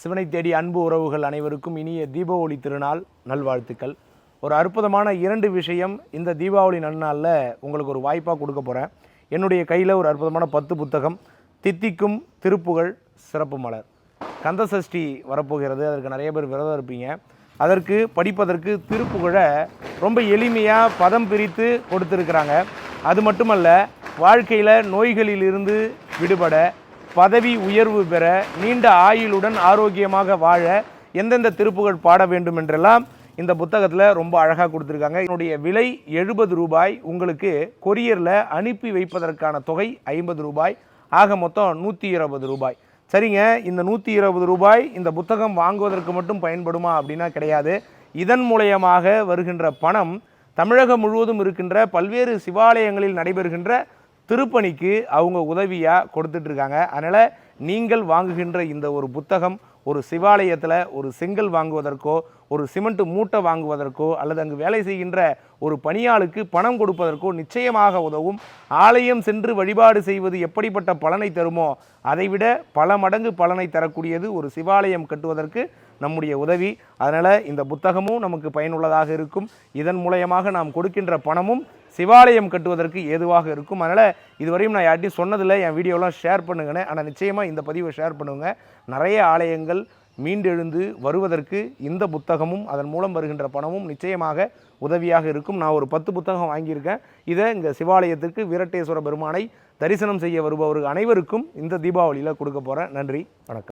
சிவனை தேடி அன்பு உறவுகள் அனைவருக்கும் இனிய தீபாவளி திருநாள் நல்வாழ்த்துக்கள். ஒரு அற்புதமான 2 விஷயம் இந்த தீபாவளி நன்னாளில் உங்களுக்கு ஒரு வாய்ப்பாக கொடுக்க போகிறேன். என்னுடைய கையில் ஒரு அற்புதமான 10 புத்தகம், தித்திக்கும் திருப்புகழ் சிறப்பு மலர். கந்தசஷ்டி வரப்போகிறது, அதற்கு நிறைய பேர் விரதம் இருப்பீங்க. அதற்கு படிப்பதற்கு திருப்புகழை ரொம்ப எளிமையாக பதம் பிரித்து கொடுத்துருக்குறாங்க. அது மட்டுமல்ல, வாழ்க்கையில் நோய்களிலிருந்து விடுபட, பதவி உயர்வு பெற, நீண்ட ஆயுளுடன் ஆரோக்கியமாக வாழ எந்தெந்த திருப்புகழ் பாட வேண்டும் என்றெல்லாம் இந்த புத்தகத்தில் ரொம்ப அழகாக கொடுத்துருக்காங்க. என்னுடைய விலை 70 ரூபாய். உங்களுக்கு கொரியரில் அனுப்பி வைப்பதற்கான தொகை 50 ரூபாய். ஆக மொத்தம் 120 ரூபாய். சரிங்க, இந்த 120 ரூபாய் இந்த புத்தகம் வாங்குவதற்கு மட்டும் பயன்படுமா அப்படின்னா கிடையாது. இதன் மூலயமாக வருகின்ற பணம் தமிழகம் முழுவதும் இருக்கின்ற பல்வேறு சிவாலயங்களில் நடைபெறுகின்ற திருப்பணிக்கு அவங்க உதவியாக கொடுத்துட்ருக்காங்க. அதனால் நீங்கள் வாங்குகின்ற இந்த ஒரு புத்தகம் ஒரு சிவாலயத்தில் ஒரு செங்கல் வாங்குவதற்கோ, ஒரு சிமெண்ட் மூட்டை வாங்குவதற்கோ, அல்லது அங்கு வேலை செய்கின்ற ஒரு பணியாளுக்கு பணம் கொடுப்பதற்கோ நிச்சயமாக உதவும். ஆலயம் சென்று வழிபாடு செய்வது எப்படிப்பட்ட பலனை தருமோ அதைவிட பல மடங்கு பலனை தரக்கூடியது ஒரு சிவாலயம் கட்டுவதற்கு நம்முடைய உதவி. அதனால் இந்த புத்தகமும் நமக்கு பயனுள்ளதாக இருக்கும். இதன் மூலயமாக நாம் கொடுக்கின்ற பணமும் சிவாலயம் கட்டுவதற்கு ஏதுவாக இருக்கும். அதனால் இதுவரையும் நான் யார்ட்டையும் சொன்னதில்லை, என் வீடியோலாம் ஷேர் பண்ணுங்கன்னு. ஆனால் நிச்சயமாக இந்த பதிவை ஷேர் பண்ணுங்க. நிறைய ஆலயங்கள் மீண்டெழுந்து வருவதற்கு இந்த புத்தகமும் அதன் மூலம் வருகின்ற பணமும் நிச்சயமாக உதவியாக இருக்கும். நான் ஒரு 10 புத்தகம் வாங்கியிருக்கேன். இதை இங்கே சிவாலயத்திற்கு வீரட்டேஸ்வர பெருமானை தரிசனம் செய்ய வருபவர்கள் அனைவருக்கும் இந்த தீபாவளியில் கொடுக்க போகிறேன். நன்றி, வணக்கம்.